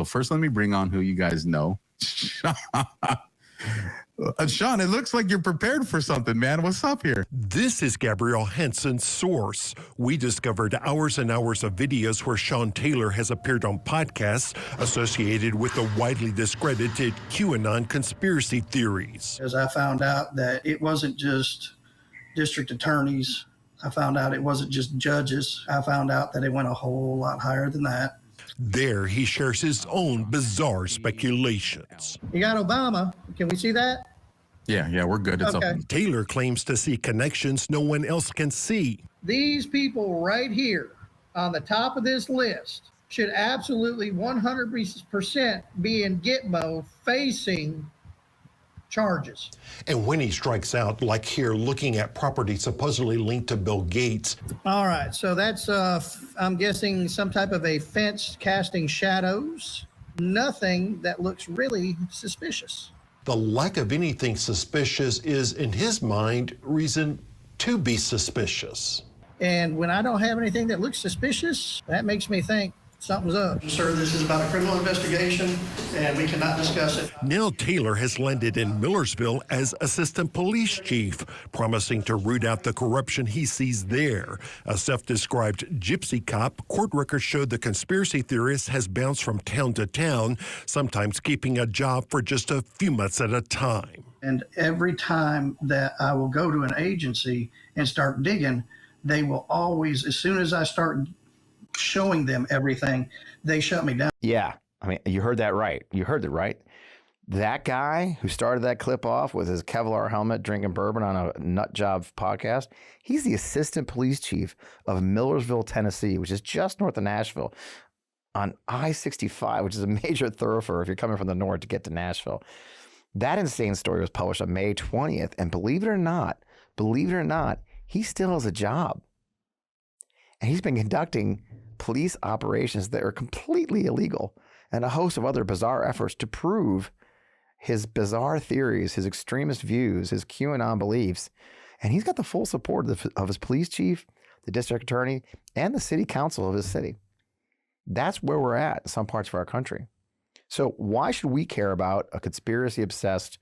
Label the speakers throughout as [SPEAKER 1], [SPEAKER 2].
[SPEAKER 1] first, let me bring on who you guys know. Sean, it looks like you're prepared for something, man. What's up here?
[SPEAKER 2] This is Gabrielle Henson's Source. We discovered hours and hours of videos where Sean Taylor has appeared on podcasts associated with the widely discredited QAnon conspiracy theories.
[SPEAKER 3] As I found out that it wasn't just district attorneys, I found out it wasn't just judges. I found out that it went a whole lot higher than that.
[SPEAKER 2] There, he shares his own bizarre speculations.
[SPEAKER 3] You got Obama. Can we see that?
[SPEAKER 1] Yeah, we're good. It's
[SPEAKER 3] okay.
[SPEAKER 1] open.
[SPEAKER 2] Taylor claims to see connections no one else can see.
[SPEAKER 3] These people right here on the top of this list should absolutely 100% be in Gitmo facing charges.
[SPEAKER 2] And when he strikes out, like here, looking at property supposedly linked to Bill Gates.
[SPEAKER 3] All right, so that's, I'm guessing, some type of a fence casting shadows. Nothing that looks really suspicious.
[SPEAKER 2] The lack of anything suspicious is, in his mind, reason to be suspicious.
[SPEAKER 3] And when I don't have anything that looks suspicious, that makes me think something's up. Sir, this is about a criminal investigation, and we cannot discuss it.
[SPEAKER 2] Now Taylor has landed in Millersville as assistant police chief, promising to root out the corruption he sees there. A self-described gypsy cop, court records showed the conspiracy theorist has bounced from town to town, sometimes keeping a job for just a few months at a time.
[SPEAKER 3] And every time that I will go to an agency and start digging, they will always, as soon as I start showing them everything, they shut me down.
[SPEAKER 4] Yeah, I mean, you heard that right. You heard it right. That guy who started that clip off with his Kevlar helmet drinking bourbon on a nut job podcast, he's the assistant police chief of Millersville, Tennessee, which is just north of Nashville, on I-65, which is a major thoroughfare if you're coming from the north to get to Nashville. That insane story was published on May 20th, and believe it or not, he still has a job. And he's been conducting police operations that are completely illegal and a host of other bizarre efforts to prove his bizarre theories, his extremist views, his QAnon beliefs. And he's got the full support of his police chief, the district attorney, and the city council of his city. That's where we're at in some parts of our country. So why should we care about a conspiracy-obsessed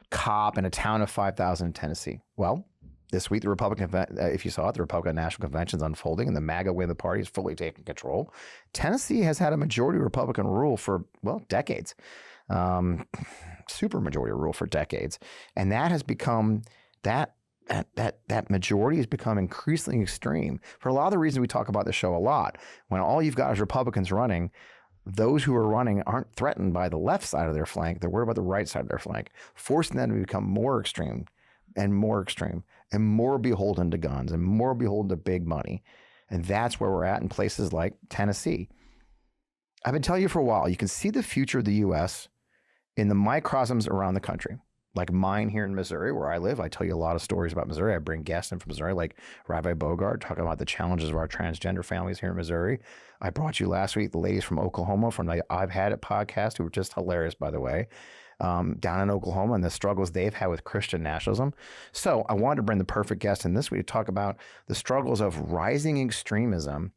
[SPEAKER 4] cop in a town of 5,000 in Tennessee? Well, this week, the Republican, if you saw it, the Republican National Convention is unfolding and the MAGA wing of the party is fully taking control. Tennessee has had a majority Republican rule for, well, decades. Super majority rule for decades. And that has become, that majority has become increasingly extreme for a lot of the reasons we talk about the show a lot. When all you've got is Republicans running, those who are running aren't threatened by the left side of their flank. They're worried about the right side of their flank, forcing them to become more extreme and more beholden to guns and more beholden to big money. And that's where we're at in places like Tennessee. I've been telling you for a while, you can see the future of the U.S. in the microcosms around the country. Like mine here in Missouri, where I live. I tell you a lot of stories about Missouri. I bring guests in from Missouri, like Rabbi Bogart, talking about the challenges of our transgender families here in Missouri. I brought you last week the ladies from Oklahoma from the I've Had It podcast, who were just hilarious, by the way. Down in Oklahoma and the struggles they've had with Christian nationalism. So I wanted to bring the perfect guest in this week to talk about the struggles of rising extremism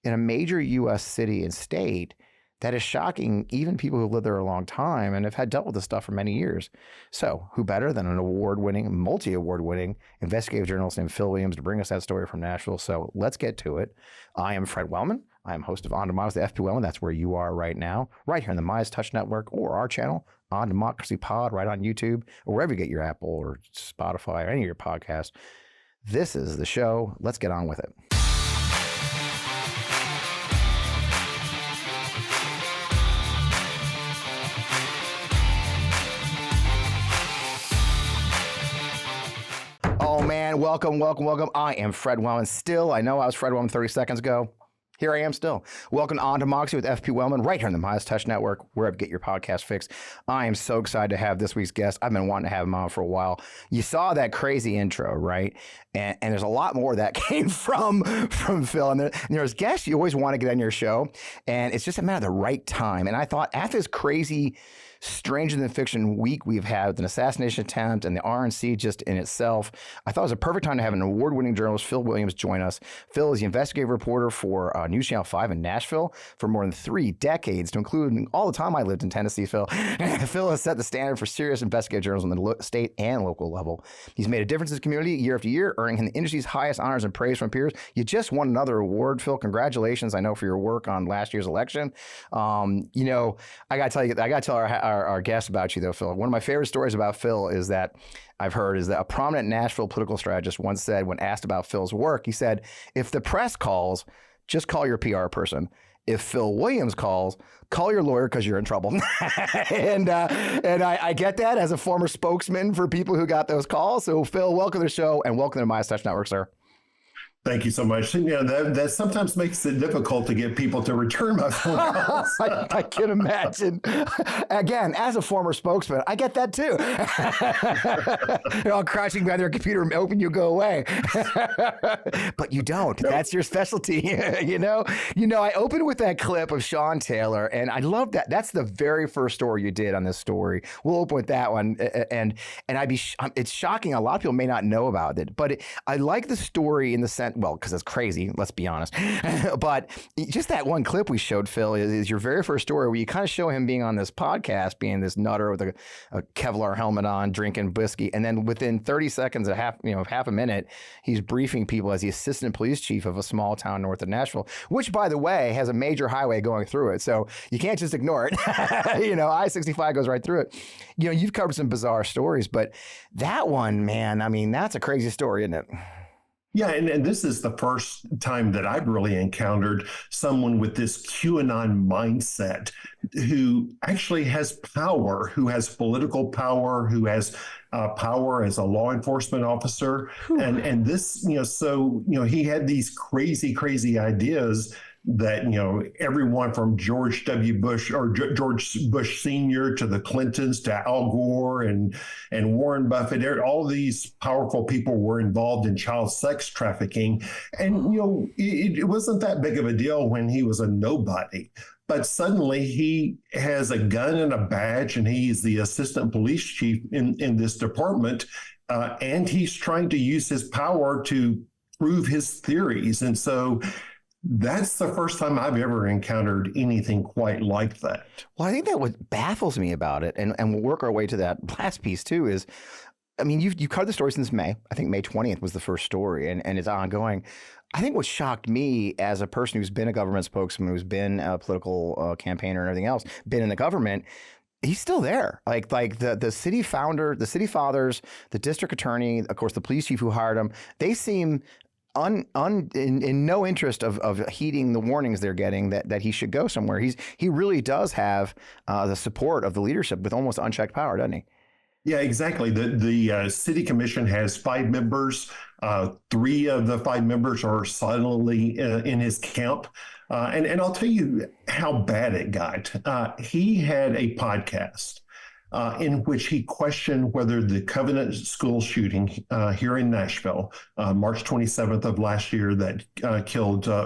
[SPEAKER 4] in a major U.S. city and state that is shocking even people who lived there a long time and have had dealt with this stuff for many years. So who better than an award-winning, multi-award-winning investigative journalist named Phil Williams to bring us that story from Nashville. So let's get to it. I am Fred Wellman. I am host of On Democracy, the FP Wellman. That's where you are right now, right here on the Midas Touch Network or our channel, On Democracy Pod, right on YouTube, or wherever you get your Apple or Spotify or any of your podcasts. This is the show. Let's get on with it. Oh man, welcome. I am Fred Wellman still. I know I was Fred Wellman 30 seconds ago. Here I am still. Welcome to On Democracy with FP Wellman, right here on the Midas Touch Network, wherever you get your podcast fix. I am so excited to have this week's guest. I've been wanting to have him on for a while. You saw that crazy intro, right? And there's a lot more that came from Phil. And there's guests you always want to get on your show, and it's just a matter of the right time. And I thought after this crazy stranger than fiction week we've had with an assassination attempt and the RNC just in itself. I thought it was a perfect time to have an award-winning journalist, Phil Williams, join us. Phil is the investigative reporter for NewsChannel 5 in Nashville for more than 3 decades, to include all the time I lived in Tennessee, Phil. Phil has set the standard for serious investigative journalism on the state and local level. He's made a difference in his community year after year, earning him the industry's highest honors and praise from peers. You just won another award, Phil. Congratulations, I know, for your work on last year's election. You know, I got to tell our guests about you, though, Phil. One of my favorite stories about Phil is that I've heard is that a prominent Nashville political strategist once said, when asked about Phil's work, he said, if the press calls, just call your PR person. If Phil Williams calls, call your lawyer because you're in trouble. and I get that as a former spokesman for people who got those calls. So, Phil, welcome to the show and welcome to the Midas Touch Network, sir.
[SPEAKER 2] Thank you so much. You know, that sometimes makes it difficult to get people to return my phone calls.
[SPEAKER 4] I can imagine. Again, as a former spokesman, I get that too. They're all crouching behind their computer and open, you go away. But you don't. That's your specialty. you know, I opened with that clip of Sean Taylor, and I love that. That's the very first story you did on this story. We'll open with that one, and it's shocking. A lot of people may not know about it, but I like the story in the sense. Well, because it's crazy, let's be honest. But just that one clip we showed, Phil, is your very first story where you kind of show him being on this podcast, being this nutter with a Kevlar helmet on, drinking whiskey. And then within 30 seconds, half a minute, he's briefing people as the assistant police chief of a small town north of Nashville, which, by the way, has a major highway going through it. So you can't just ignore it. You know, I-65 goes right through it. You know, you've covered some bizarre stories, but that one, man, I mean, that's a crazy story, isn't it?
[SPEAKER 2] Yeah, and this is the first time that I've really encountered someone with this QAnon mindset who actually has power, who has political power, who has power as a law enforcement officer. And this, you know, so, you know, he had these crazy ideas that, you know, everyone from George W. Bush or George Bush Sr. to the Clintons to Al Gore and Warren Buffett, all these powerful people were involved in child sex trafficking. And, you know, it wasn't that big of a deal when he was a nobody. But suddenly he has a gun and a badge, and he's the assistant police chief in this department. And he's trying to use his power to prove his theories. And so that's the first time I've ever encountered anything quite like that.
[SPEAKER 4] Well, I think that what baffles me about it, and we'll work our way to that last piece too, is, I mean, you've covered the story since May. I think May 20th was the first story, and it's ongoing. I think what shocked me as a person who's been a government spokesman, who's been a political campaigner and everything else, been in the government, he's still there. Like the city founder, the city fathers, the district attorney, of course, the police chief who hired him, they seem in no interest of heeding the warnings they're getting that he should go somewhere. He really does have the support of the leadership with almost unchecked power, doesn't he?
[SPEAKER 2] Yeah, exactly. The city commission has 5 members. 3 of the 5 members are silently in his camp. And I'll tell you how bad it got. He had a podcast in which he questioned whether the Covenant school shooting here in Nashville, March 27th of last year, that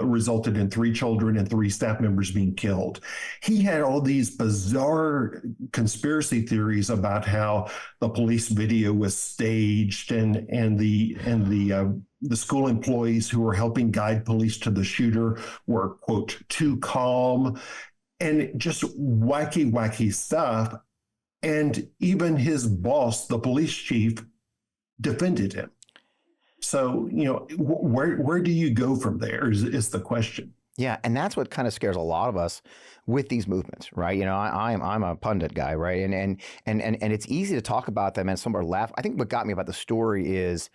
[SPEAKER 2] resulted in 3 children and 3 staff members being killed. He had all these bizarre conspiracy theories about how the police video was staged and the school employees who were helping guide police to the shooter were, quote, too calm, and just wacky stuff. And even his boss, the police chief, defended him. So, you know, where do you go from there is the question.
[SPEAKER 4] Yeah, and that's what kind of scares a lot of us with these movements, right? You know, I'm a pundit guy, right? And it's easy to talk about them and somewhere laugh. I think what got me about the story is,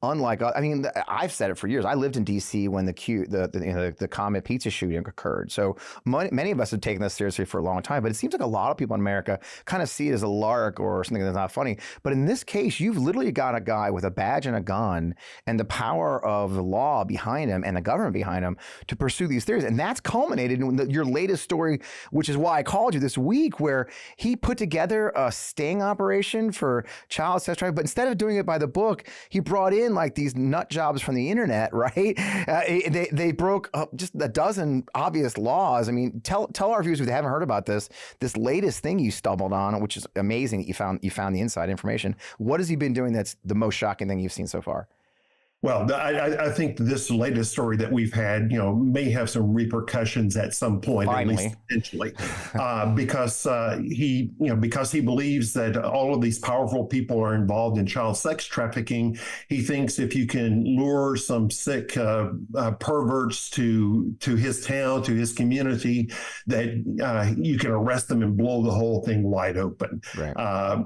[SPEAKER 4] unlike, I mean, I've said it for years. I lived in D.C. when the Comet Pizza shooting occurred. So many of us have taken this seriously for a long time. But it seems like a lot of people in America kind of see it as a lark or something that's not funny. But in this case, you've literally got a guy with a badge and a gun and the power of the law behind him and the government behind him to pursue these theories. And that's culminated in your latest story, which is why I called you this week, where he put together a sting operation for child sex trafficking. But instead of doing it by the book, he brought in in like these nut jobs from the internet, right? They broke just a dozen obvious laws. I mean, tell our viewers, if they haven't heard about this latest thing you stumbled on, which is amazing that you found the inside information. What has he been doing that's the most shocking thing you've seen so far?
[SPEAKER 2] Well, I think this latest story that we've had, may have some repercussions at some point,
[SPEAKER 4] Finally.
[SPEAKER 2] at least potentially, because he believes that all of these powerful people are involved in child sex trafficking. He thinks if you can lure some sick perverts to his town, to his community, that you can arrest them and blow the whole thing wide open.
[SPEAKER 4] Right.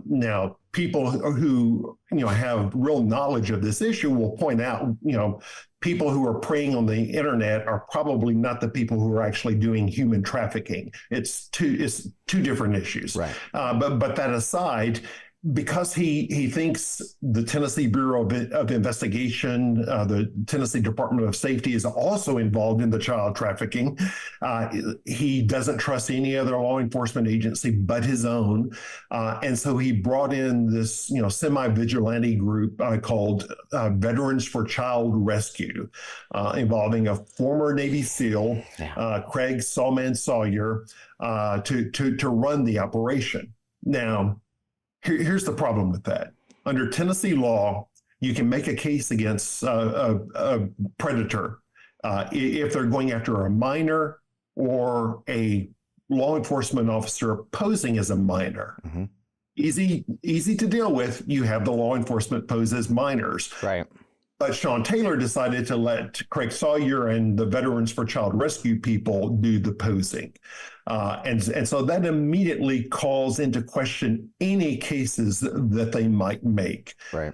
[SPEAKER 2] Now, people who have real knowledge of this issue will point out, people who are preying on the internet are probably not the people who are actually doing human trafficking. It's two different issues.
[SPEAKER 4] Right.
[SPEAKER 2] But that aside, because he thinks the Tennessee Bureau of Investigation, the Tennessee Department of Safety is also involved in the child trafficking, he doesn't trust any other law enforcement agency but his own. And so he brought in this, semi-vigilante group called Veterans for Child Rescue, involving a former Navy SEAL, Craig Sawman Sawyer, to run the operation. Now, here's the problem with that. Under Tennessee law, you can make a case against a predator if they're going after a minor or a law enforcement officer posing as a minor. Mm-hmm. Easy to deal with. You have the law enforcement pose as minors.
[SPEAKER 4] Right.
[SPEAKER 2] But Sean Taylor decided to let Craig Sawyer and the Veterans for Child Rescue people do the posing. And so that immediately calls into question any cases that they might make.
[SPEAKER 4] Right.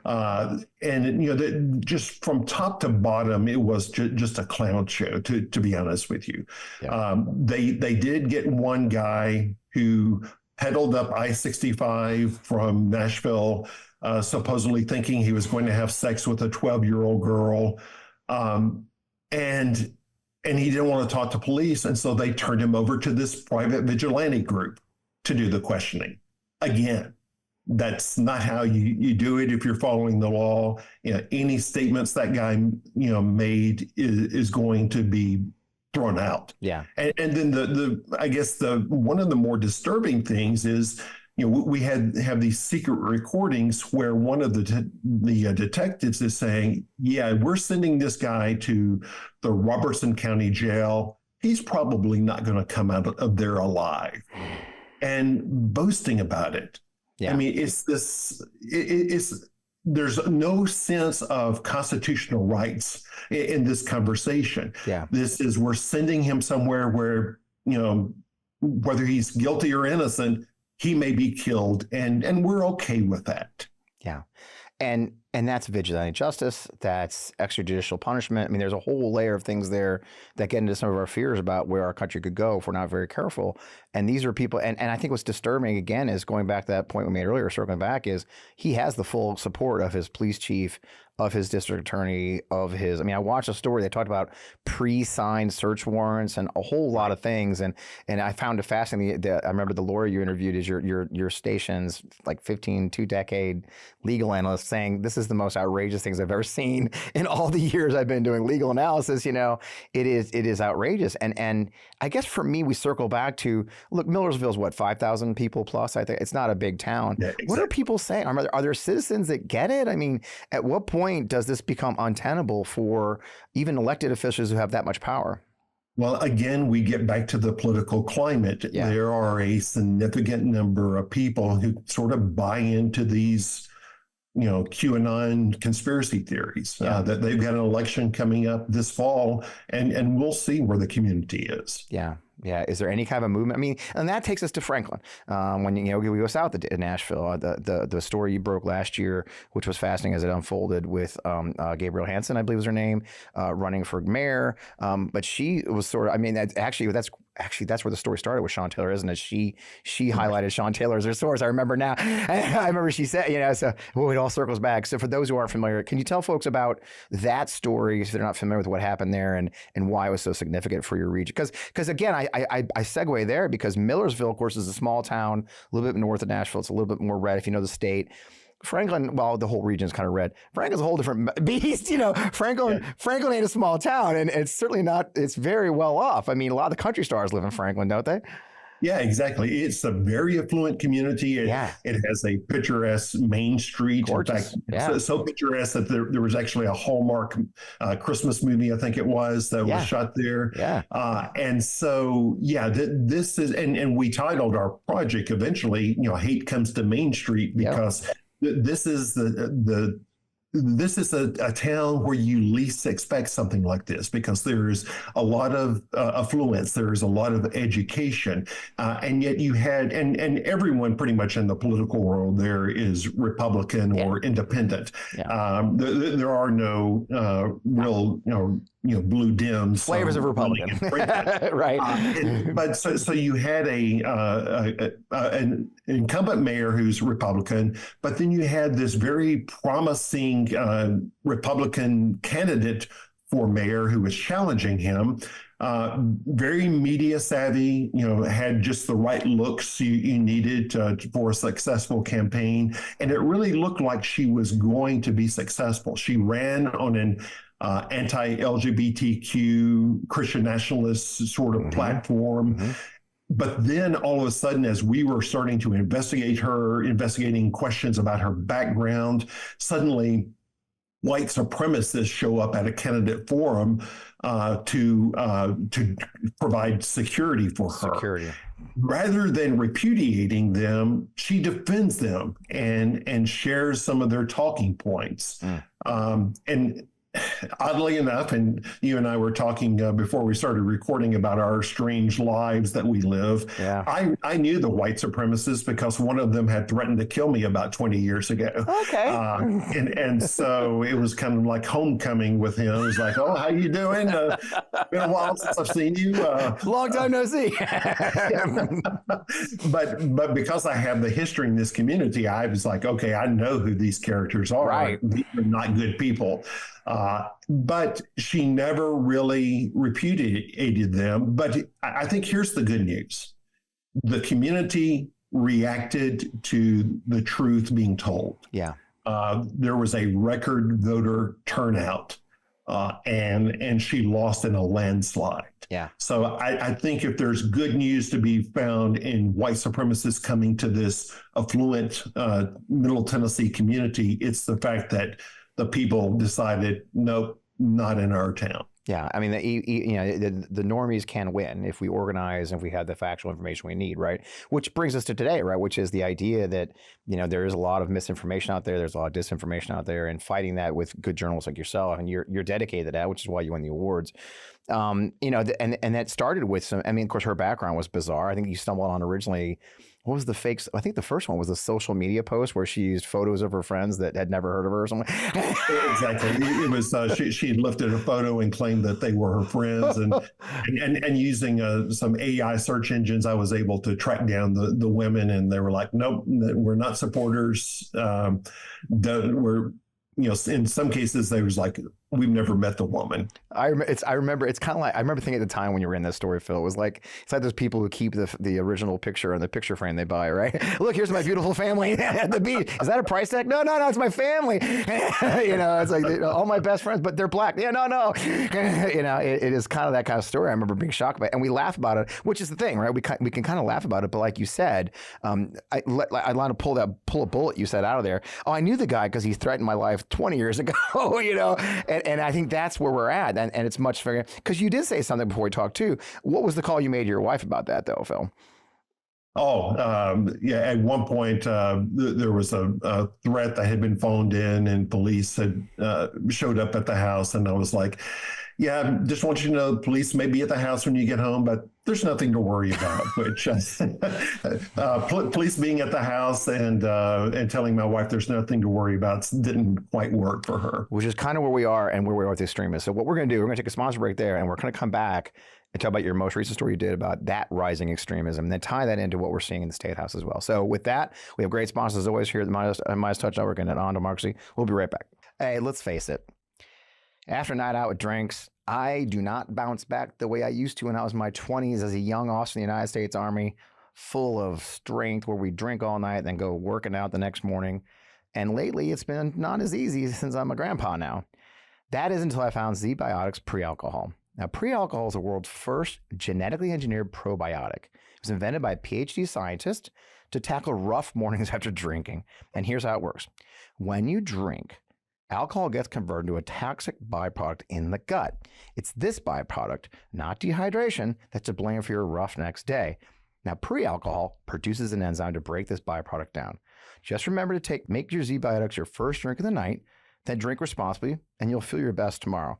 [SPEAKER 2] And just from top to bottom, it was just a clown show, to be honest with you. Yeah. They did get one guy who pedaled up I-65 from Nashville, supposedly thinking he was going to have sex with a 12-year-old girl. And he didn't want to talk to police. And so they turned him over to this private vigilante group to do the questioning. Again, that's not how you do it if you're following the law. Any statements that guy made is going to be thrown out. Yeah. And then I guess one of the more disturbing things is, we have these secret recordings where one of the detectives is saying, yeah, we're sending this guy to the Robertson County Jail. He's probably not going to come out of there alive, and boasting about it. Yeah. I mean, there's no sense of constitutional rights in this conversation. Yeah. This is, we're sending him somewhere where, whether he's guilty or innocent, he may be killed, and we're okay with that. Yeah. And that's vigilante justice. That's extrajudicial punishment. I mean, there's a whole layer of things there that get into some of our fears about where our country could go if we're not very careful. And these are people, and I think what's disturbing, again, is going back to that point we made earlier, circling back, is he has the full support of his police chief, of his district attorney, I watched a story that talked about pre-signed search warrants and a whole lot of things. And I found it fascinating that I remember the lawyer you interviewed is your station's like 2-decade legal analyst saying, this is the most outrageous things I've ever seen in all the years I've been doing legal analysis. It is outrageous. And I guess for me, we circle back to, look, Millersville's what, 5,000 people plus? I think it's not a big town. Yeah, exactly. What are people saying? Are there citizens that get it? I mean, at what point does this become untenable for even elected officials who have that much power? Well, again, we get back to the political climate. Yeah. There are a significant number of people who sort of buy into these, QAnon conspiracy theories, that they've got an election coming up this fall, and we'll see where the community is.
[SPEAKER 4] Yeah. Yeah. Is there any kind of a movement? I mean, and that takes us to Franklin. When we go south to Nashville, the story you broke last year, which was fascinating as it unfolded with Gabrielle Hansen, I believe was her name, running for mayor. But she was sort of, that's where the story started with Sean Taylor, isn't it? She highlighted Sean Taylor as her source. I remember now. I remember she said, it all circles back. So for those who aren't familiar, can you tell folks about that story if they're not familiar with what happened there and why it was so significant for your region? Because again, I segue there because Millersville, of course, is a small town, a little bit north of Nashville. It's a little bit more red if you know the state. Franklin, well, the whole region is kind of red. Franklin's a whole different beast, you know. Franklin ain't a small town, and it's certainly not. It's very well off. I mean, a lot of the country stars live in Franklin, don't they?
[SPEAKER 2] Yeah, exactly. It's a very affluent community. It has a picturesque main street.
[SPEAKER 4] Gorgeous.
[SPEAKER 2] In fact, so picturesque that there was actually a Hallmark Christmas movie, I think it was, that was shot there.
[SPEAKER 4] Yeah.
[SPEAKER 2] And so, this is, and we titled our project eventually, Hate Comes to Main Street, because this is this is a town where you least expect something like this, because there's a lot of affluence, there's a lot of education, and yet you had, and everyone pretty much in the political world there is Republican or independent. There are no real, blue Dems.
[SPEAKER 4] Flavors of Republican. Right.
[SPEAKER 2] But so you had an incumbent mayor who's Republican, but then you had this very promising Republican candidate for mayor who was challenging him. Very media savvy, had just the right looks you needed for a successful campaign. And it really looked like she was going to be successful. She ran on an anti-LGBTQ Christian nationalist sort of platform. But then all of a sudden, as we were starting to investigate her, investigating questions about her background, suddenly white supremacists show up at a candidate forum to provide security for her. Rather than repudiating them, she defends them and shares some of their talking points. And oddly enough, and you and I were talking before we started recording about our strange lives that we live. I knew the white supremacists because one of them had threatened to kill me about 20 years ago. And so it was kind of like homecoming with him. It was like, oh, how you doing? Been a while since I've seen you.
[SPEAKER 4] Long time no see.
[SPEAKER 2] But because I have the history in this community, I was like, okay, I know who these characters are.
[SPEAKER 4] Right.
[SPEAKER 2] These are not good people. But she never really repudiated them. But I think here's the good news. The community reacted to the truth being told. There was a record voter turnout, and she lost in a landslide. So I think if there's good news to be found in white supremacists coming to this affluent Middle Tennessee community, it's the fact that the people decided, nope, not in our town.
[SPEAKER 4] I mean, the normies can win if we organize and if we have the factual information we need, right? Which brings us to today, right? Which is the idea that, there is a lot of misinformation out there. There's a lot of disinformation out there, and fighting that with good journalists like yourself, and you're dedicated to that, which is why you won the awards. And that started with some, I mean, of course, her background was bizarre. I think you stumbled on originally, what was the fake? I think the first one was a social media post where she used photos of her friends that had never heard of her or something.
[SPEAKER 2] Exactly. It was she had lifted a photo and claimed that they were her friends, and using some AI search engines, I was able to track down the women, and they were like, nope, we're not supporters. We're in some cases they was like, we've never met the woman.
[SPEAKER 4] I remember it's kind of like, I remember thinking at the time when you were in this story, Phil, it was like, it's like those people who keep the original picture on the picture frame they buy, right? Look, here's my beautiful family at the beach. Is that a price tag? No, it's my family. It's like all my best friends, but they're black. No. It is kind of that kind of story. I remember being shocked by it, and we laugh about it, which is the thing, right? We can kind of laugh about it, but like you said, I want to pull a bullet you said out of there. Oh, I knew the guy because he threatened my life 20 years ago, and I think that's where we're at, and it's much further, because you did say something before we talked too. What was the call you made to your wife about that, though, Phil?
[SPEAKER 2] At one point, there was a threat that had been phoned in, and police had showed up at the house, and I was like, just want you to know, the police may be at the house when you get home, but there's nothing to worry about. Which police being at the house and telling my wife there's nothing to worry about didn't quite work for her.
[SPEAKER 4] Which is kind of where we are and where we are with the extremists. So what we're going to do, we're going to take a sponsor break there, and we're going to come back and talk about your most recent story you did about that rising extremism, and then tie that into what we're seeing in the State House as well. So with that, we have great sponsors as always here at the Midas Touch Network and at On Democracy. We'll be right back. Hey, let's face it. After a night out with drinks, I do not bounce back the way I used to when I was in my 20s as a young officer in the United States Army, full of strength, where we drink all night, then go working out the next morning. And lately, it's been not as easy since I'm a grandpa now. That is until I found Z-Biotics pre-alcohol. Now, pre-alcohol is the world's first genetically engineered probiotic. It was invented by a PhD scientist to tackle rough mornings after drinking. And here's how it works. When you drink, alcohol gets converted to a toxic byproduct in the gut. It's this byproduct, not dehydration, that's to blame for your rough next day. Now, pre-alcohol produces an enzyme to break this byproduct down. Just remember to make your Z-Biotics your first drink of the night, then drink responsibly, and you'll feel your best tomorrow.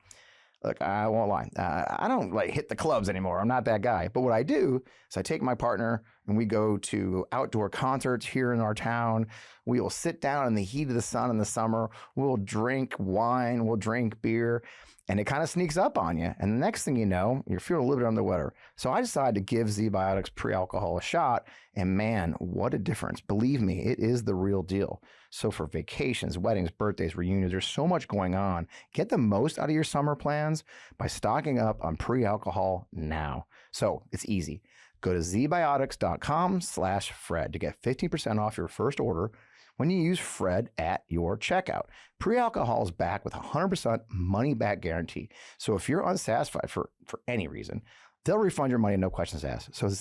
[SPEAKER 4] Look, I won't lie. I don't hit the clubs anymore. I'm not that guy. But what I do is I take my partner and we go to outdoor concerts here in our town. We will sit down in the heat of the sun in the summer. We'll drink wine. We'll drink beer. And it kind of sneaks up on you. And the next thing you know, you're feeling a little bit under the weather. So I decided to give Z-Biotics pre-alcohol a shot. And man, what a difference. Believe me, it is the real deal. So for vacations, weddings, birthdays, reunions, there's so much going on. Get the most out of your summer plans by stocking up on pre-alcohol now. So it's easy. Go to zbiotics.com/Fred to get 15% off your first order when you use Fred at your checkout. Pre-alcohol is back with a 100% money-back guarantee. So if you're unsatisfied for any reason, they'll refund your money, no questions asked. So I'm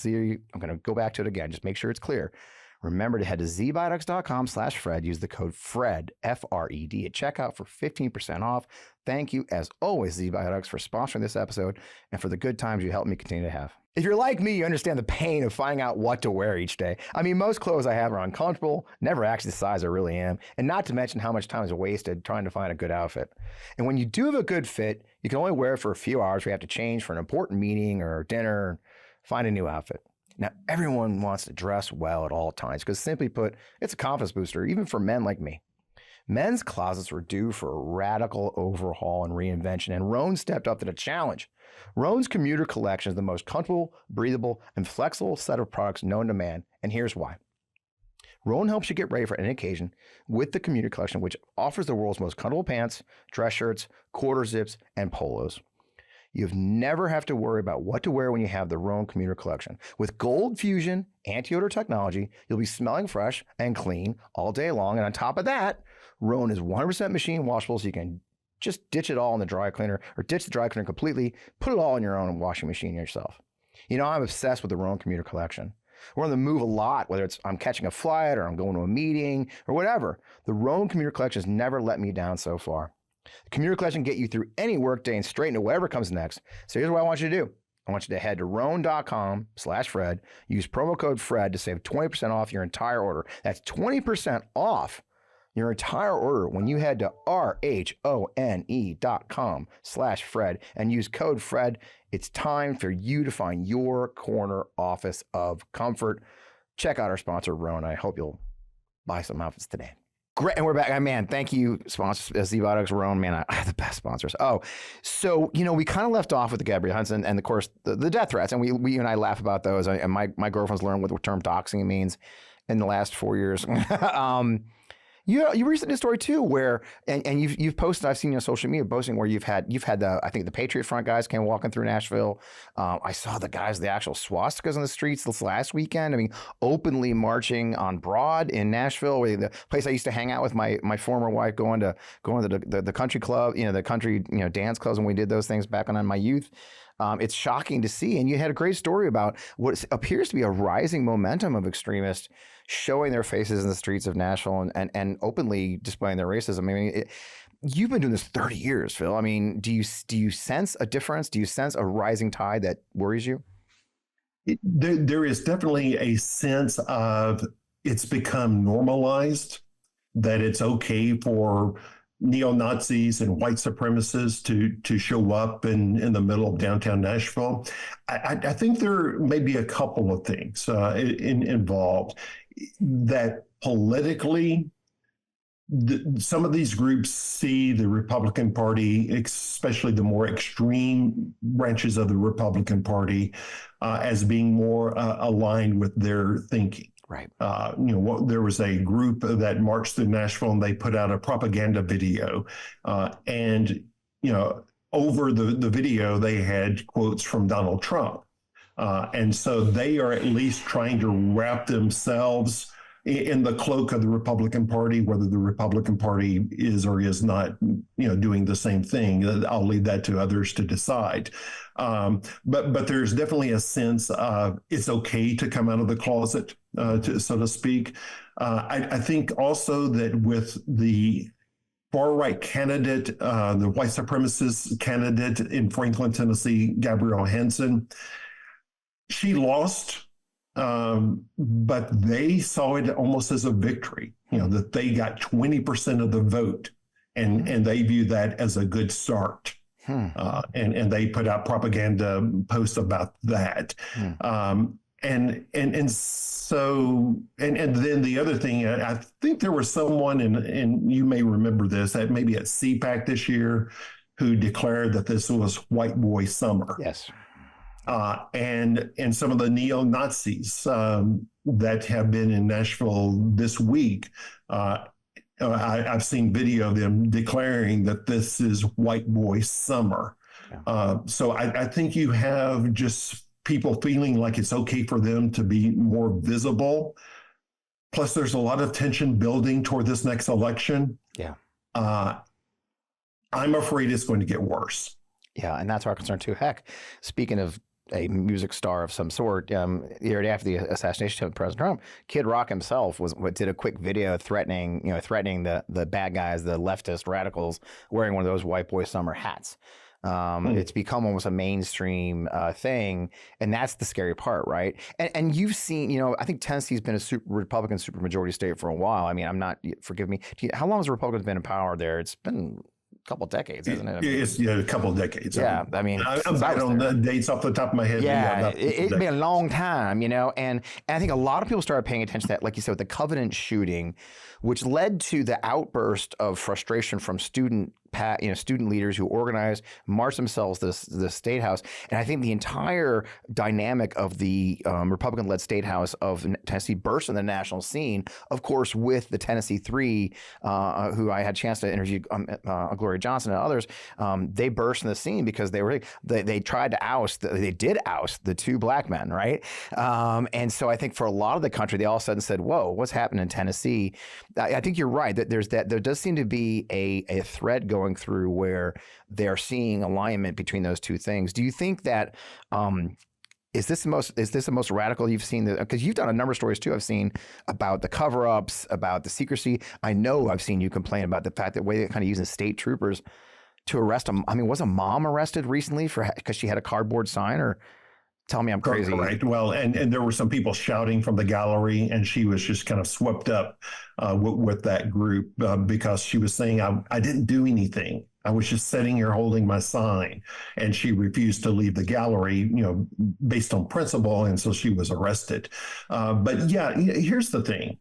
[SPEAKER 4] going to go back to it again. Just make sure it's clear. Remember to head to zbiotics.com/Fred. Use the code FRED, F-R-E-D, at checkout for 15% off. Thank you, as always, Z-Biotics, for sponsoring this episode and for the good times you help me continue to have. If you're like me, you understand the pain of finding out what to wear each day. I mean, most clothes I have are uncomfortable, never actually the size I really am, and not to mention how much time is wasted trying to find a good outfit. And when you do have a good fit, you can only wear it for a few hours. We have to change for an important meeting or dinner, find a new outfit. Now, everyone wants to dress well at all times because, simply put, it's a confidence booster, even for men like me. Men's closets were due for a radical overhaul and reinvention, and Rhone stepped up to the challenge. Rhone's commuter collection is the most comfortable, breathable, and flexible set of products known to man, and here's why. Rhone helps you get ready for any occasion with the commuter collection, which offers the world's most comfortable pants, dress shirts, quarter zips, and polos. You've never have to worry about what to wear when you have the Rhone commuter collection. With Gold Fusion anti-odor technology, you'll be smelling fresh and clean all day long. And on top of that, Rhone is 100% machine washable, so you can just ditch it all in the dry cleaner, or ditch the dry cleaner completely, put it all in your own washing machine yourself. You know, I'm obsessed with the Rhone commuter collection. We're on the move a lot, whether it's I'm catching a flight or I'm going to a meeting or whatever. The Rhone commuter collection has never let me down so far. The commuter collection get you through any workday and straight into whatever comes next. So here's what I want you to do. I want you to head to rhone.com/Fred. Use promo code FRED to save 20% off your entire order. That's 20% off your entire order when you head to rhone.com/Fred and use code FRED. It's time for you to find your corner office of comfort. Check out our sponsor, Rhone. I hope you'll buy some outfits today. Great. And we're back. Man, thank you, sponsors, Z-Biotics, Rhone. Man, I have the best sponsors. Oh, so, we kind of left off with the Gabrielle Hunts and of course, the death threats. And we and I laugh about those. And my girlfriend's learned what the term doxing means in the last 4 years. You recently did a story too where, and you've posted, I've seen you on social media posting where you've had I think the Patriot Front guys came walking through Nashville. I saw the guys, the actual swastikas on the streets this last weekend. I mean, openly marching on Broad in Nashville, where the place I used to hang out with my former wife, going to the country club, the country, dance clubs when we did those things back in my youth. It's shocking to see. And you had a great story about what appears to be a rising momentum of extremists showing their faces in the streets of Nashville and openly displaying their racism. I mean, you've been doing this 30 years, Phil. I mean, do you sense a difference? Do you sense a rising tide that worries you?
[SPEAKER 2] There is definitely a sense of it's become normalized, that it's okay for neo-Nazis and white supremacists to show up in the middle of downtown Nashville. I think there may be a couple of things involved. That politically, some of these groups see the Republican Party, especially the more extreme branches of the Republican Party, as being more aligned with their thinking.
[SPEAKER 4] Right.
[SPEAKER 2] There was a group that marched through Nashville and they put out a propaganda video. And over the video, they had quotes from Donald Trump. And so they are at least trying to wrap themselves in the cloak of the Republican Party. Whether the Republican Party is or is not, doing the same thing, I'll leave that to others to decide. But there's definitely a sense of it's okay to come out of the closet, so to speak. I think also that with the far-right candidate, the white supremacist candidate in Franklin, Tennessee, Gabrielle Hanson, she lost, but they saw it almost as a victory, that they got 20% of the vote, and they view that as a good start. And they put out propaganda posts about that. So then the other thing, I think there was someone, and you may remember this, at maybe at CPAC this year, who declared that this was white boy summer.
[SPEAKER 4] Yes.
[SPEAKER 2] And some of the neo-Nazis that have been in Nashville this week, I've seen video of them declaring that this is white boy summer. So I think you have just people feeling like it's okay for them to be more visible. Plus, there's a lot of tension building toward this next election.
[SPEAKER 4] Yeah.
[SPEAKER 2] I'm afraid it's going to get worse.
[SPEAKER 4] Yeah, and that's our concern too. Heck, speaking of a music star of some sort, the year after the assassination of President Trump, Kid Rock himself did a quick video threatening the bad guys, the leftist radicals, wearing one of those white boy summer hats. It's become almost a mainstream thing, and that's the scary part, right? And you've seen, I think Tennessee's been a Republican supermajority state for a while. I mean, forgive me, how long has the Republicans been in power there? It's been couple decades, isn't it?
[SPEAKER 2] It's a couple of decades.
[SPEAKER 4] Yeah, I mean,
[SPEAKER 2] I'm bad on the dates off the top of my head.
[SPEAKER 4] Yeah, it's been a long time, and I think a lot of people started paying attention to that, like you said, with the Covenant shooting, which led to the outburst of frustration from student leaders who organized, marched themselves to the State House. And I think the entire dynamic of the Republican-led State House of Tennessee burst on the national scene, of course, with the Tennessee Three, who I had a chance to interview, Gloria Johnson and others. They burst in the scene because they tried to oust, they did oust the two black men, right? And so I think for a lot of the country, they all of a sudden said, whoa, what's happened in Tennessee? I think you're right, that there does seem to be a thread going through where they're seeing alignment between those two things. Do you think that is this the most radical you've seen? Because you've done a number of stories too. I've seen about the cover-ups, about the secrecy. I know I've seen you complain about the fact that way they're kind of using state troopers to arrest them. I mean, was a mom arrested recently because she had a cardboard sign? Or tell me I'm crazy.
[SPEAKER 2] Right. Well, and there were some people shouting from the gallery, and she was just kind of swept up with that group because she was saying, I didn't do anything. I was just sitting here holding my sign, and she refused to leave the gallery, based on principle. And so she was arrested. But yeah, here's the thing.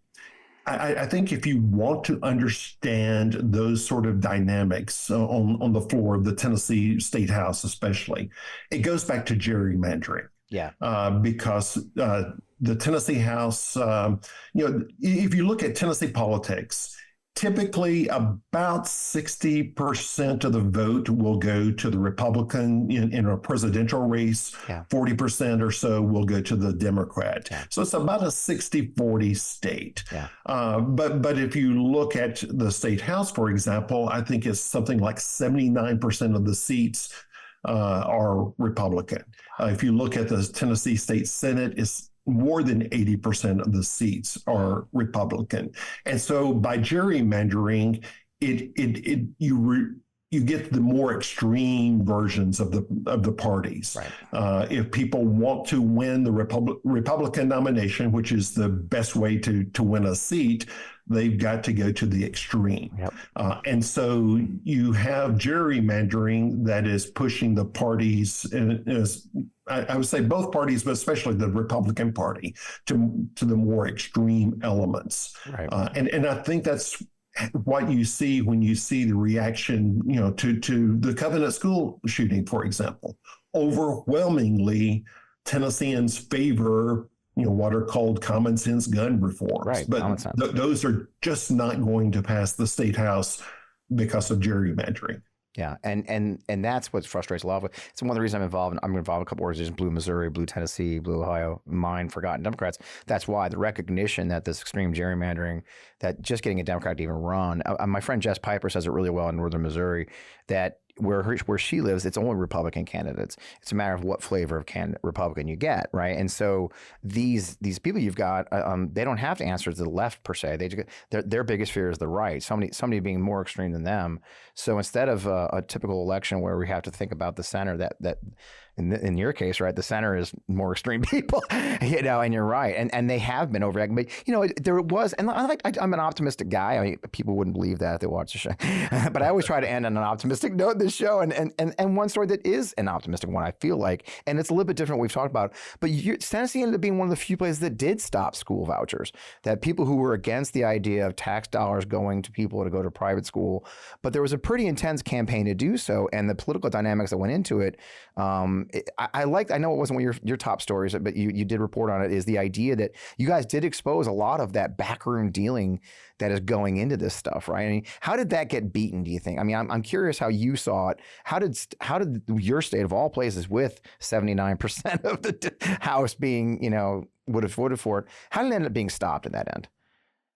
[SPEAKER 2] I think if you want to understand those sort of dynamics on the floor of the Tennessee State House, especially, it goes back to gerrymandering.
[SPEAKER 4] Yeah.
[SPEAKER 2] Because the Tennessee House, if you look at Tennessee politics, typically about 60% of the vote will go to the Republican in a presidential race. Yeah. 40% or so will go to the Democrat. Yeah. So it's about a 60-40 state. Yeah. But if you look at the State House, for example, I think it's something like 79% of the seats are Republican. If you look at the Tennessee State Senate, it's more than 80% of the seats are Republican. And so by gerrymandering, you get the more extreme versions of the parties. Right. If people want to win the Republican nomination, which is the best way to win a seat, they've got to go to the extreme. Yep. And so you have gerrymandering that is pushing the parties, I would say both parties, but especially the Republican Party, to the more extreme elements. Right. And I think that's what you see when you see the reaction, to the Covenant school shooting, for example. Overwhelmingly, Tennesseans favor what are called common sense gun reforms. Right, but those are just not going to pass the State House because of gerrymandering.
[SPEAKER 4] Yeah, and that's what frustrates a lot of it. It's one of the reasons I'm involved in a couple organizations: Blue Missouri, Blue Tennessee, Blue Ohio, mine, Forgotten Democrats. That's why the recognition that this extreme gerrymandering, that just getting a Democrat to even run. My friend Jess Piper says it really well in Northern Missouri, that where she lives, it's only Republican candidates. It's a matter of what flavor of Republican you get, right? And so these people you've got, they don't have to answer to the left per se. Their biggest fear is the right. Somebody being more extreme than them. So instead of a typical election where we have to think about the center, that in your case, right, the center is more extreme people, and you're right, and they have been overreacting. But there was, and I'm an optimistic guy. I mean, people wouldn't believe that if they watch the show, but I always try to end on an optimistic note. This show, and one story that is an optimistic one, I feel like, and it's a little bit different. We've talked about, but Tennessee ended up being one of the few places that did stop school vouchers. That people who were against the idea of tax dollars going to people to go to private school, but there was a pretty intense campaign to do so, and the political dynamics that went into it. I know it wasn't one of your top stories, but you did report on it, is the idea that you guys did expose a lot of that backroom dealing that is going into this stuff, right? I mean, how did that get beaten, do you think? I mean, I'm curious how you saw it. How did your state of all places, with 79% of the House being, would have voted for it, how did it end up being stopped in that end?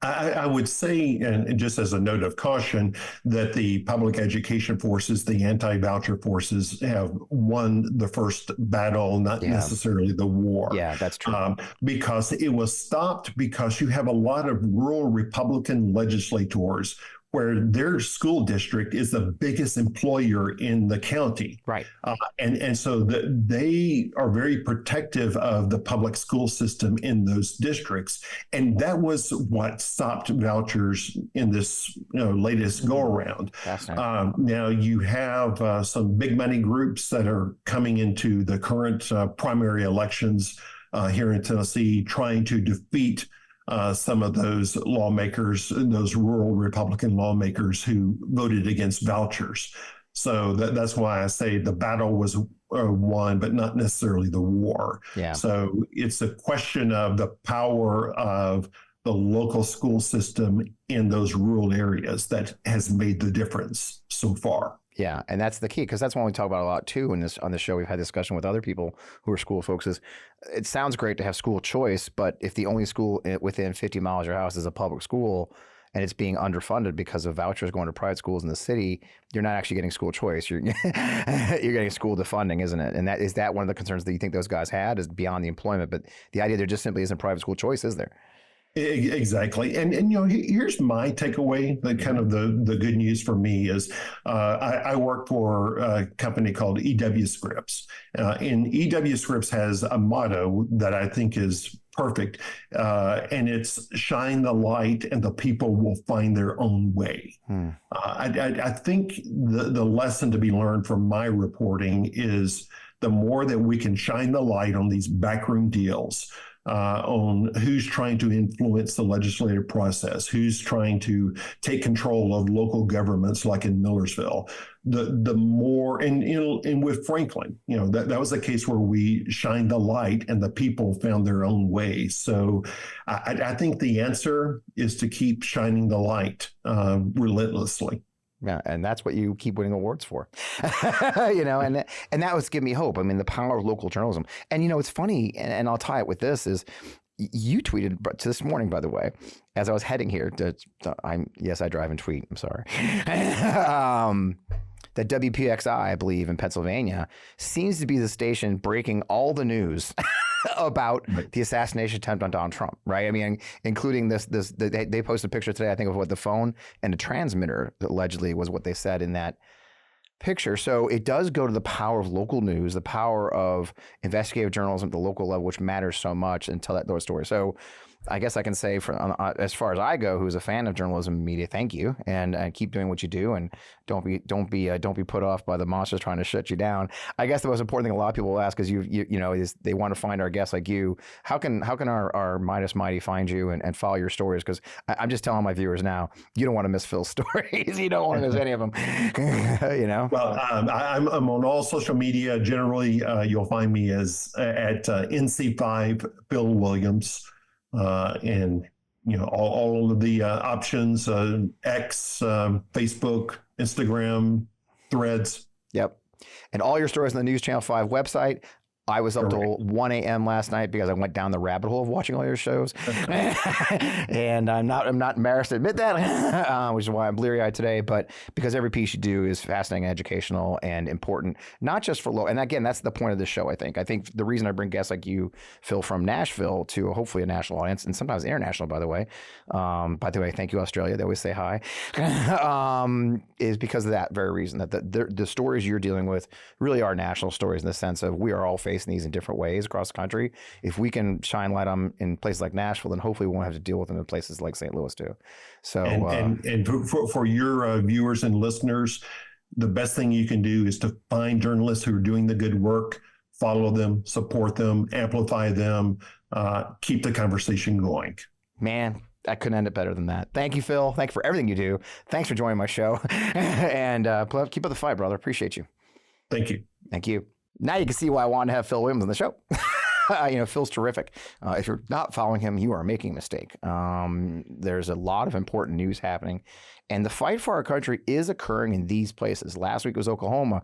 [SPEAKER 2] I would say, and just as a note of caution, that the public education forces, the anti-voucher forces, have won the first battle, not necessarily the war.
[SPEAKER 4] Yeah, that's true.
[SPEAKER 2] Because it was stopped because you have a lot of rural Republican legislators where their school district is the biggest employer in the county.
[SPEAKER 4] Right.
[SPEAKER 2] And so they are very protective of the public school system in those districts. And that was what stopped vouchers in this latest go around. Now you have some big money groups that are coming into the current primary elections here in Tennessee, trying to defeat some of those lawmakers, those rural Republican lawmakers who voted against vouchers. So that's why I say the battle was won, but not necessarily the war.
[SPEAKER 4] Yeah.
[SPEAKER 2] So it's a question of the power of the local school system in those rural areas that has made the difference so far.
[SPEAKER 4] Yeah, and that's the key, because that's one we talk about a lot too. On this show, we've had discussion with other people who are school folks. Is it sounds great to have school choice, but if the only school within 50 miles of your house is a public school and it's being underfunded because of vouchers going to private schools in the city, you're not actually getting school choice. You're getting school defunding, isn't it? And is that one of the concerns that you think those guys had, is beyond the employment, but the idea there just simply isn't private school choice, is there?
[SPEAKER 2] Exactly. And here's my takeaway. The kind of the good news for me is I work for a company called EW Scripts. And EW Scripts has a motto that I think is perfect. And it's shine the light and the people will find their own way. I think the lesson to be learned from my reporting is the more that we can shine the light on these backroom deals, on who's trying to influence the legislative process, who's trying to take control of local governments, like in Millersville, the more, and with Franklin, that was a case where we shined the light and the people found their own way. So I think the answer is to keep shining the light relentlessly.
[SPEAKER 4] Yeah, and that's what you keep winning awards for, and that was give me hope. I mean, the power of local journalism. And it's funny, and I'll tie it with this, is you tweeted this morning, by the way, as I was heading here. I drive and tweet. I'm sorry. That WPXI, I believe, in Pennsylvania, seems to be the station breaking all the news about the assassination attempt on Donald Trump, right? I mean, including they posted a picture today, I think, of what the phone and the transmitter allegedly was what they said in that picture. So it does go to the power of local news, the power of investigative journalism at the local level, which matters so much, and tell those stories. So I guess I can say, as far as I go, who's a fan of journalism and media, thank you, and keep doing what you do, and don't be put off by the monsters trying to shut you down. I guess the most important thing a lot of people will ask is is they want to find our guests like you. How can our Midas Mighty find you and follow your stories? Because I'm just telling my viewers now, you don't want to miss Phil's stories. You don't want to miss any of them.
[SPEAKER 2] Well, I'm on all social media. Generally, you'll find me as at NC5 Phil Williams. And all of the options, X, Facebook, Instagram, threads.
[SPEAKER 4] Yep. And all your stories on the News Channel 5 website. I was up till 1 a.m. last night because I went down the rabbit hole of watching all your shows. And I'm not embarrassed to admit that, which is why I'm bleary-eyed today. But because every piece you do is fascinating, educational, and important, not just for local. And again, that's the point of this show, I think. I think the reason I bring guests like you, Phil, from Nashville to hopefully a national audience, and sometimes international, by the way. Thank you, Australia. They always say hi. Is because of that very reason, that the stories you're dealing with really are national stories in the sense of we are all facing these in different ways across the country. If we can shine light on them in places like Nashville, then hopefully we won't have to deal with them in places like St. Louis too. So,
[SPEAKER 2] and for your viewers and listeners, the best thing you can do is to find journalists who are doing the good work, follow them, support them, amplify them, keep the conversation going.
[SPEAKER 4] Man, I couldn't end it better than that. Thank you, Phil. Thank you for everything you do. Thanks for joining my show. And keep up the fight, brother. Appreciate you.
[SPEAKER 2] Thank you.
[SPEAKER 4] Thank you. Now you can see why I wanted to have Phil Williams on the show. Phil's terrific. If you're not following him, you are making a mistake. There's a lot of important news happening, and the fight for our country is occurring in these places. Last week was Oklahoma.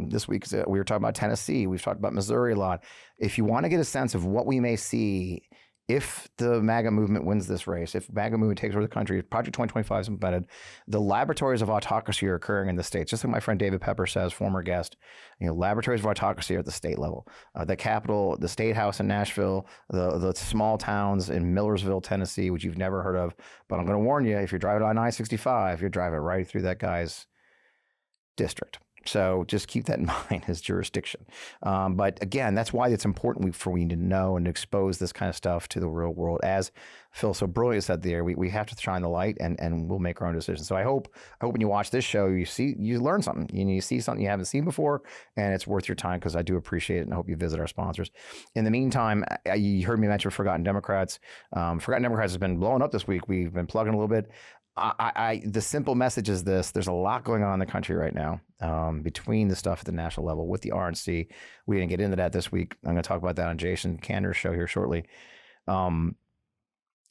[SPEAKER 4] This week we were talking about Tennessee. We've talked about Missouri a lot. If you want to get a sense of what we may see if the MAGA movement wins this race, if MAGA movement takes over the country, if Project 2025 is implemented, the laboratories of autocracy are occurring in the states. Just like my friend David Pepper says, former guest, laboratories of autocracy are at the state level. The Capitol, the State House in Nashville, the small towns in Millersville, Tennessee, which you've never heard of. But I'm going to warn you, if you're driving on I-65, you're driving right through that guy's district. So just keep that in mind as jurisdiction. But again, that's why it's important for we to know and expose this kind of stuff to the real world. As Phil so brilliantly said there, we have to shine the light and we'll make our own decisions. So I hope when you watch this show, you learn something. You see something you haven't seen before, and it's worth your time because I do appreciate it, and I hope you visit our sponsors. In the meantime, you heard me mention Forgotten Democrats. Forgotten Democrats has been blowing up this week. We've been plugging a little bit. The simple message is this: there's a lot going on in the country right now between the stuff at the national level with the RNC. We didn't get into that this week. I'm going to talk about that on Jason Kander's show here shortly. In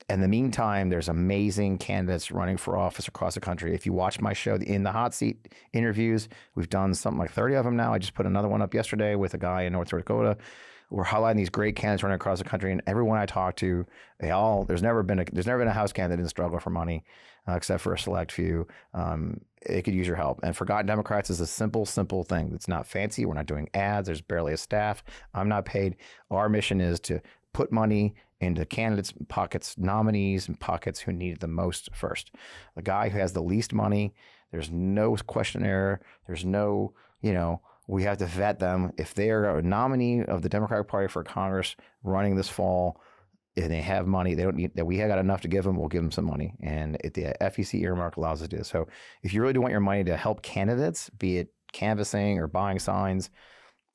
[SPEAKER 4] the meantime, there's amazing candidates running for office across the country. If you watch my show, In the Hot Seat interviews, we've done something like 30 of them now. I just put another one up yesterday with a guy in North Dakota. We're highlighting these great candidates running across the country, and everyone I talk to, there's never been a House candidate that didn't struggle for money, except for a select few. It could use your help. And Forgotten Democrats is a simple thing. It's not fancy. We're not doing ads. There's barely a staff. I'm not paid. Our mission is to put money into candidates' pockets, nominees' and pockets who need it the most first. The guy who has the least money, there's no questionnaire. There's no, we have to vet them. If they are a nominee of the Democratic Party for Congress running this fall, if they have money, they don't need that. We have got enough to give them. We'll give them some money, and the FEC earmark allows us to do this. So, if you really do want your money to help candidates, be it canvassing or buying signs,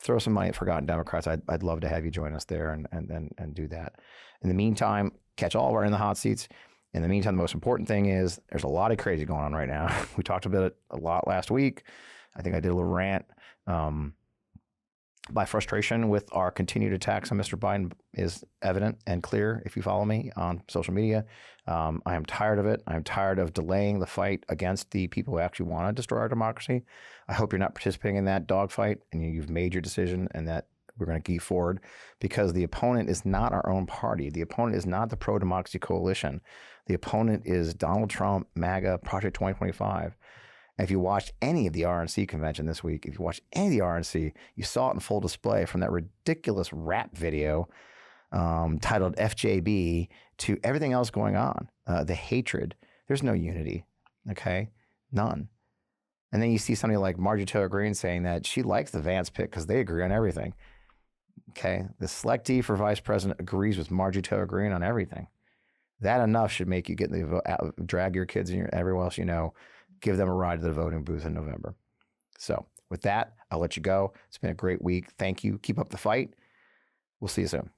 [SPEAKER 4] throw some money at Forgotten Democrats. I'd love to have you join us there and do that. In the meantime, catch all of our In the Hot Seats. In the meantime, the most important thing is there's a lot of crazy going on right now. We talked about it a lot last week. I think I did a little rant. My frustration with our continued attacks on Mr. Biden is evident and clear if you follow me on social media. I am tired of it. I'm tired of delaying the fight against the people who actually want to destroy our democracy. I hope you're not participating in that dogfight and you've made your decision and that we're going to keep forward, because the opponent is not our own party. The opponent is not the pro-democracy coalition. The opponent is Donald Trump, MAGA, Project 2025. And if you watched any of the RNC convention this week, if you watched any of the RNC, you saw it in full display, from that ridiculous rap video titled FJB to everything else going on. The hatred. There's no unity, okay? None. And then you see somebody like Marjorie Taylor Greene saying that she likes the Vance pick because they agree on everything. Okay? The selectee for vice president agrees with Marjorie Taylor Greene on everything. That enough should make you get the vote, drag your kids and everyone else you know, give them a ride to the voting booth in November. So with that, I'll let you go. It's been a great week. Thank you. Keep up the fight. We'll see you soon.